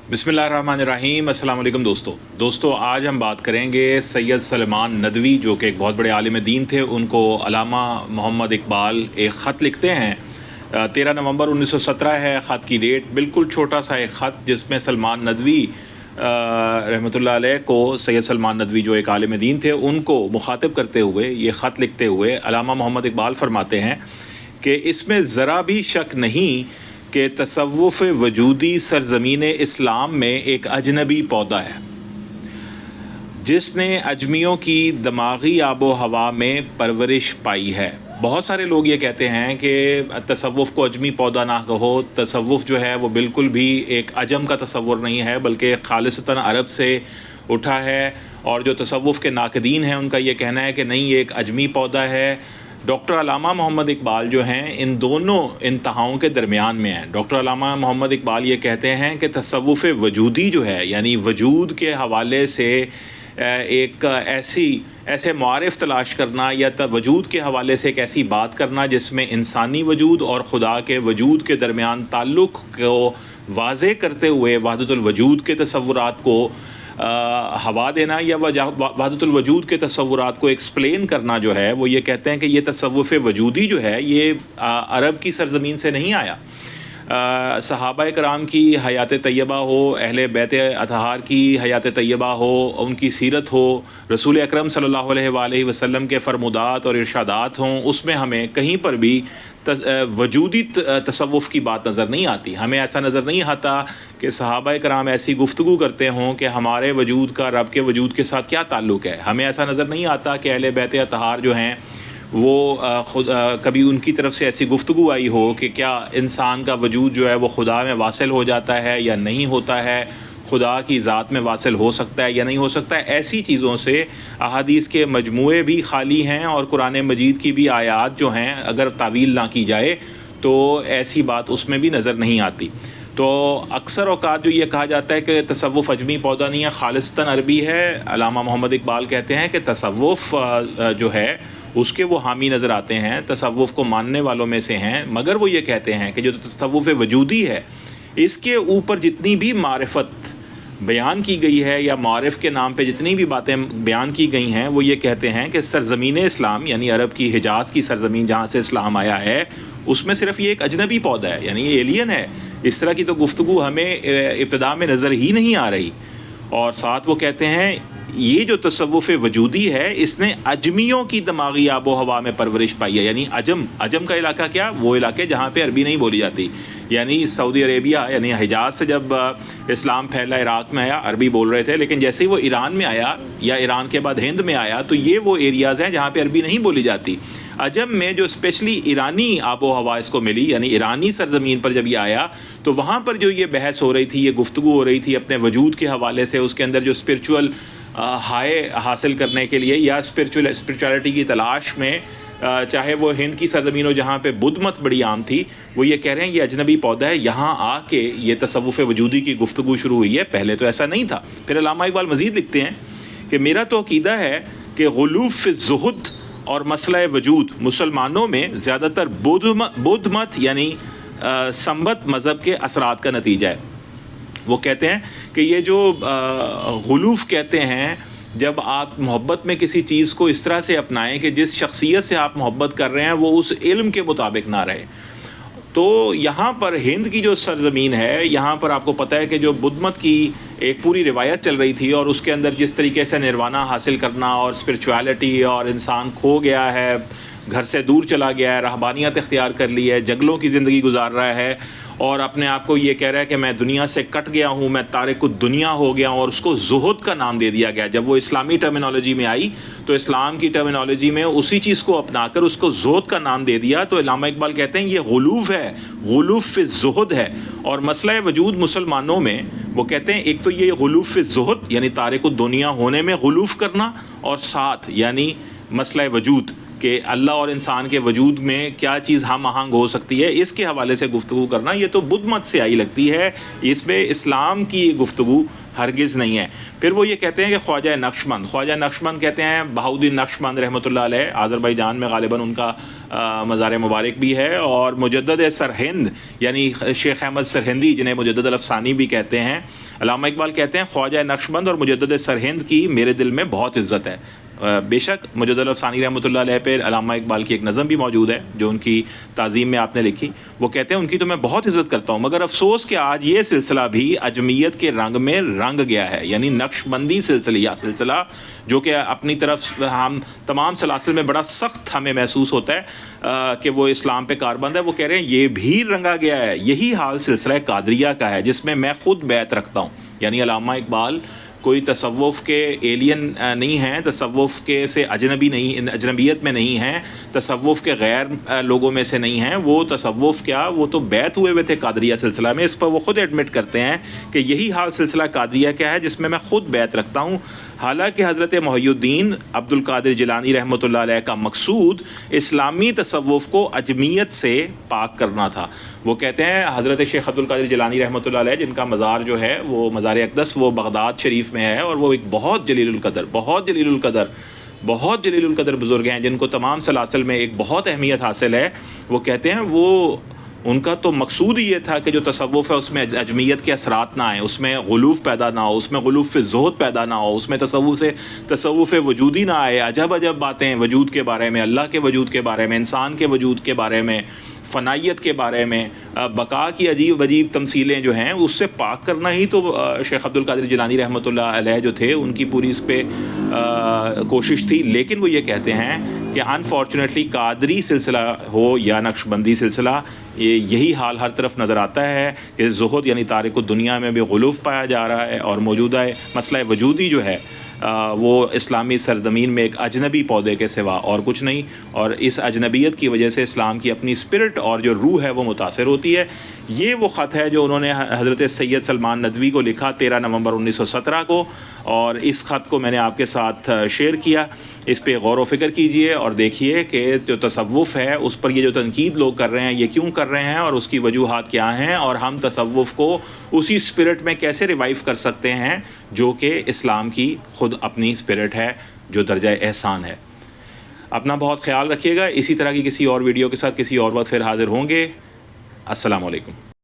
बिस्मिल्लाहिर्रहमानिर्रहीम। अस्सलाम वालेकुम दोस्तों आज हम बात करेंगे सैयद सलमान नदवी जो कि एक बहुत बड़े आलिम दीन थे। उनको अल्लामा मोहम्मद इकबाल एक ख़त लिखते हैं। 13 नवंबर 1917 है ख़त की डेट। बिल्कुल छोटा सा एक ख़त जिसमें सलमान नदवी रहमतुल्लाह अलैह को सैयद सलमान नदवी जो एक आलिम दीन थे उनको मुखातिब करते हुए ये ख़त लिखते हुए अल्लामा मोहम्मद इकबाल फरमाते हैं कि इसमें ज़रा भी शक नहीं कि तसव्वुफ़ वजूदी सरज़मीन इस्लाम में एक अजनबी पौधा है जिसने अजमियों की दिमागी आबो हवा में परवरिश पाई है। बहुत सारे लोग ये कहते हैं कि तसव्वुफ़ को अजमी पौधा ना कहो। तसव्वुफ़ जो है वो बिल्कुल भी एक अजम का तसव्वुर नहीं है बल्कि खालिसतन अरब से उठा है। और जो तसव्वुफ़ के नाक़दीन हैं उनका ये कहना है कि नहीं, ये एक अजमी पौधा है। डॉक्टर अल्लामा मोहम्मद इकबाल जो हैं इन दोनों इंतहाओं के दरमियान में हैं। डॉक्टर अल्लामा मोहम्मद इकबाल ये कहते हैं कि तसव्वुफ़ वजूदी जो है यानी वजूद के हवाले से एक ऐसे मुआरिफ़ तलाश करना या वजूद के हवाले से एक ऐसी बात करना जिसमें इंसानी वजूद और ख़ुदा के वजूद के दरमियान ताल्लुक़ को वाज़े करते हुए वहदतुल वजूद के तसव्वुरात को हवा देना या वहदतुल वजूद के तसव्वुरात को एक्सप्लेन करना जो है वो ये कहते हैं कि ये तसव्वुफ़ वजूदी जो है ये अरब की सरज़मीन से नहीं आया। सहाबा कराम की हयात तय्यबा हो, अहले बैत अतहार की हयात तय्यबा हो, उनकी सीरत हो, रसूल अकरम सल्लल्लाहु अलैहि वसल्लम के फरमुदात और इरशादात हों, उसमें हमें कहीं पर भी वजूदी तसव्वुफ़ की बात नज़र नहीं आती। हमें ऐसा नज़र नहीं आता कि सहाबा कराम ऐसी गुफ्तगू करते हों कि हमारे वजूद का रब के वजूद के साथ क्या ताल्लुक़ है। हमें ऐसा नज़र नहीं आता कि अहले बैत अतहार जो हैं वो कभी उनकी तरफ से ऐसी गुफ्तगू आई हो कि क्या इंसान का वजूद जो है वो खुदा में वासिल हो जाता है या नहीं होता है, खुदा की ज़ात में वासिल हो सकता है या नहीं हो सकता है। ऐसी चीज़ों से अहादीस के मजमूए भी खाली हैं और कुरान मजीद की भी आयात जो हैं अगर तावील ना की जाए तो ऐसी बात उसमें भी नज़र नहीं आती। तो अक्सर औक़ात जो ये कहा जाता है कि तसव्वुफ़ अजमी पौधा नहीं है, खालिस्तन अरबी है। अल्लामा मोहम्मद इकबाल कहते हैं कि तसव्वुफ़ जो है उसके वो हामी नज़र आते हैं, तसव्वुफ़ को मानने वालों में से हैं, मगर वो ये कहते हैं कि जो तसव्वुफ़ वजूदी है इसके ऊपर जितनी भी मारिफत बयान की गई है या मारिफ के नाम पे जितनी भी बातें बयान की गई हैं वो ये कहते हैं कि सरज़मीन इस्लाम यानी अरब की हिजाज़ की सरज़मीन जहाँ से इस्लाम आया है उसमें सिर्फ़ ये एक अजनबी पौधा है, यानी ये एलियन है। इस तरह की तो गुफ्तगू हमें इब्तिदा में नज़र ही नहीं आ रही। और साथ वो कहते हैं ये जो तसव्वुफ़ वजूदी है इसने अजमियों की दिमागी आबो हवा में परवरिश पाई है। यानी अजम का इलाका क्या, वो इलाके जहाँ पे अरबी नहीं बोली जाती। यानी सऊदी अरेबिया यानी हिजाज़ से जब इस्लाम फैला इराक़ में आया अरबी बोल रहे थे, लेकिन जैसे ही वो ईरान में आया या ईरान के बाद हिंद में आया तो ये वो एरियाज़ हैं जहाँ पे अरबी नहीं बोली जाती। अजम में जो स्पेशली ईरानी आबो हवा इसको मिली यानी ईरानी सरज़मीन पर जब ये आया तो वहाँ पर जो ये बहस हो रही थी, ये गुफ्तगू हो रही थी अपने वजूद के हवाले से, उसके अंदर जो स्पिरिचुअल हाई हासिल करने के लिए या स्पिरिचुअलिटी की तलाश में, चाहे वो हिंद की सरज़मीन हो जहाँ पे बुद्ध मत बड़ी आम थी, वो ये कह रहे हैं ये अजनबी पौधा है, यहाँ आके ये तसव्वुफ़ वजूदी की गुफ्तगू शुरू हुई है, पहले तो ऐसा नहीं था। फिर अल्लामा इकबाल मज़ीद लिखते हैं कि मेरा तो अक़ीदा है कि गुलूफ़ ज़ुहद और मसला वजूद मुसलमानों में ज़्यादातर बुद्ध मत यानी संबत मज़हब के असरात का नतीजा है। वो कहते हैं कि ये जो गुलूफ़ कहते हैं, जब आप मोहब्बत में किसी चीज़ को इस तरह से अपनाएं कि जिस शख्सियत से आप मोहब्बत कर रहे हैं वो उस इल्म के मुताबिक ना रहे। तो यहाँ पर हिंद की जो सरज़मीन है, यहाँ पर आपको पता है कि जो बुद्ध मत की एक पूरी रिवायत चल रही थी और उसके अंदर जिस तरीके से निर्वाणा हासिल करना और स्पिरिचुअलिटी और इंसान खो गया है, घर से दूर चला गया है, रहबानियत इख्तियार कर ली है, जंगलों की ज़िंदगी गुजार रहा है और अपने आप को ये कह रहा है कि मैं दुनिया से कट गया हूँ, मैं तारिकुद दुनिया हो गया हूँ, और उसको ज़ुहद का नाम दे दिया गया। जब वो इस्लामी टर्मिनोलॉजी में आई तो इस्लाम की टर्मिनोलॉजी में उसी चीज़ को अपनाकर उसको ज़ुहद का नाम दे दिया। तो अल्लामा इकबाल कहते हैं ये गुलूफ़ है, गुलूफ़ ज़ुहद है। और मसला वजूद मुसलमानों में वो कहते हैं एक तो ये गुलूफ़ ज़ुहद यानी तारिकुद दुनिया होने में गुलूफ़ करना, और साथ यानी मसला वजूद कि अल्लाह और इंसान के वजूद में क्या चीज़ हम आहंग हो सकती है, इसके हवाले से गुफ्तगू करना, ये तो बुद्ध मत से आई लगती है, इसमें इस्लाम की गुफ्तगू हरगिज़ नहीं है। फिर वो ये कहते हैं कि ख्वाजा नक्शबंद कहते हैं, बहाउद्दीन नक्शबंद रहमतुल्लाह अलैह, आज़रबाईजान में ग़ालिबन उनका मज़ार मुबारक भी है, और मुजद्दद सरहिंद यानी शेख अहमद सरहिंदी जिन्हें मुजद्दद अल-अफ़सानी भी कहते हैं, علامہ اقبال کہتے ہیں خواجہ نقشبند اور مجدد سرہند کی میرے دل میں بہت عزت ہے. بے شک مجدد الافسانی رحمۃ اللہ علیہ پہ علامہ اقبال کی ایک نظم بھی موجود ہے جو ان کی تعظیم میں آپ نے لکھی. وہ کہتے ہیں ان کی تو میں بہت عزت کرتا ہوں، مگر افسوس کہ آج یہ سلسلہ بھی اجمیت کے رنگ میں رنگ گیا ہے. یعنی نقشبندی سلسلہ جو کہ اپنی طرف ہم تمام سلاسل میں بڑا سخت ہمیں محسوس ہوتا ہے کہ وہ اسلام پہ کاربند ہے، وہ کہہ رہے ہیں یہ بھی رنگا گیا ہے. یہی حال سلسلہ قادریہ کا ہے جس میں خود بیعت رکھتا ہوں. یعنی علامہ اقبال کوئی تصوف کے ایلین نہیں ہیں، تصوف کے سے اجنبی نہیں، اجنبیت میں نہیں ہیں، تصوف کے غیر لوگوں میں سے نہیں ہیں. وہ تصوف کیا، وہ تو بیعت ہوئے تھے قادریہ سلسلہ میں. اس پر وہ خود ایڈمٹ کرتے ہیں کہ یہی حال سلسلہ قادریہ کا ہے جس میں خود بیعت رکھتا ہوں. حالانکہ حضرت محی الدین عبد القادر جیلانی رحمۃ اللہ علیہ کا مقصود اسلامی تصوف کو اجمیت سے پاک کرنا تھا. وہ کہتے ہیں حضرت شیخ عبد القادر جیلانی رحمۃ اللہ علیہ جن کا مزار جو ہے وہ مزار اقدس وہ بغداد شریف میں ہے، اور وہ ایک بہت جلیل القدر بزرگ ہیں جن کو تمام سلاسل میں ایک بہت اہمیت حاصل ہے. وہ کہتے ہیں وہ ان کا تو مقصود ہی یہ تھا کہ جو تصوف ہے اس میں اجمیت کے اثرات نہ آئیں، اس میں غلوف پیدا نہ ہو، اس میں غلوف فی الزہد پیدا نہ ہو، اس میں تصوف وجودی نہ آئے. عجب باتیں وجود کے بارے میں، اللہ کے وجود کے بارے میں، انسان کے وجود کے بارے میں، فنائیت کے بارے میں، بقا کی عجیب تمثیلیں جو ہیں اس سے پاک کرنا ہی تو شیخ عبد القادر جیلانی رحمۃ اللہ علیہ جو تھے ان کی پوری اس پہ کوشش تھی. لیکن وہ یہ کہتے ہیں کہ انفارچونیٹلی قادری سلسلہ ہو یا نقشبندی سلسلہ، یہی حال ہر طرف نظر آتا ہے کہ زہد یعنی تارک الدنیا میں بھی غلوف پایا جا رہا ہے، اور موجودہ مسئلہ وجودی جو ہے وہ اسلامی سرزمین میں ایک اجنبی پودے کے سوا اور کچھ نہیں. اور اس اجنبیت کی وجہ سے اسلام کی اپنی اسپرٹ اور جو روح ہے وہ متاثر ہوتی ہے. یہ وہ خط ہے جو انہوں نے حضرت سید سلمان ندوی کو لکھا 13 نومبر 1917 کو، اور اس خط کو میں نے آپ کے ساتھ شیئر کیا. اس پہ غور و فکر کیجئے اور دیکھیے کہ جو تصوف ہے اس پر یہ جو تنقید لوگ کر رہے ہیں یہ کیوں کر رہے ہیں اور اس کی وجوہات کیا ہیں، اور ہم تصوف کو اسی اسپرٹ میں کیسے ریوائیو کر سکتے ہیں جو کہ اسلام کی خود اپنی اسپرٹ ہے جو درجہ احسان ہے. اپنا بہت خیال رکھیے گا. اسی طرح کی کسی اور ویڈیو کے ساتھ کسی اور وقت پھر حاضر ہوں گے. السلام علیکم.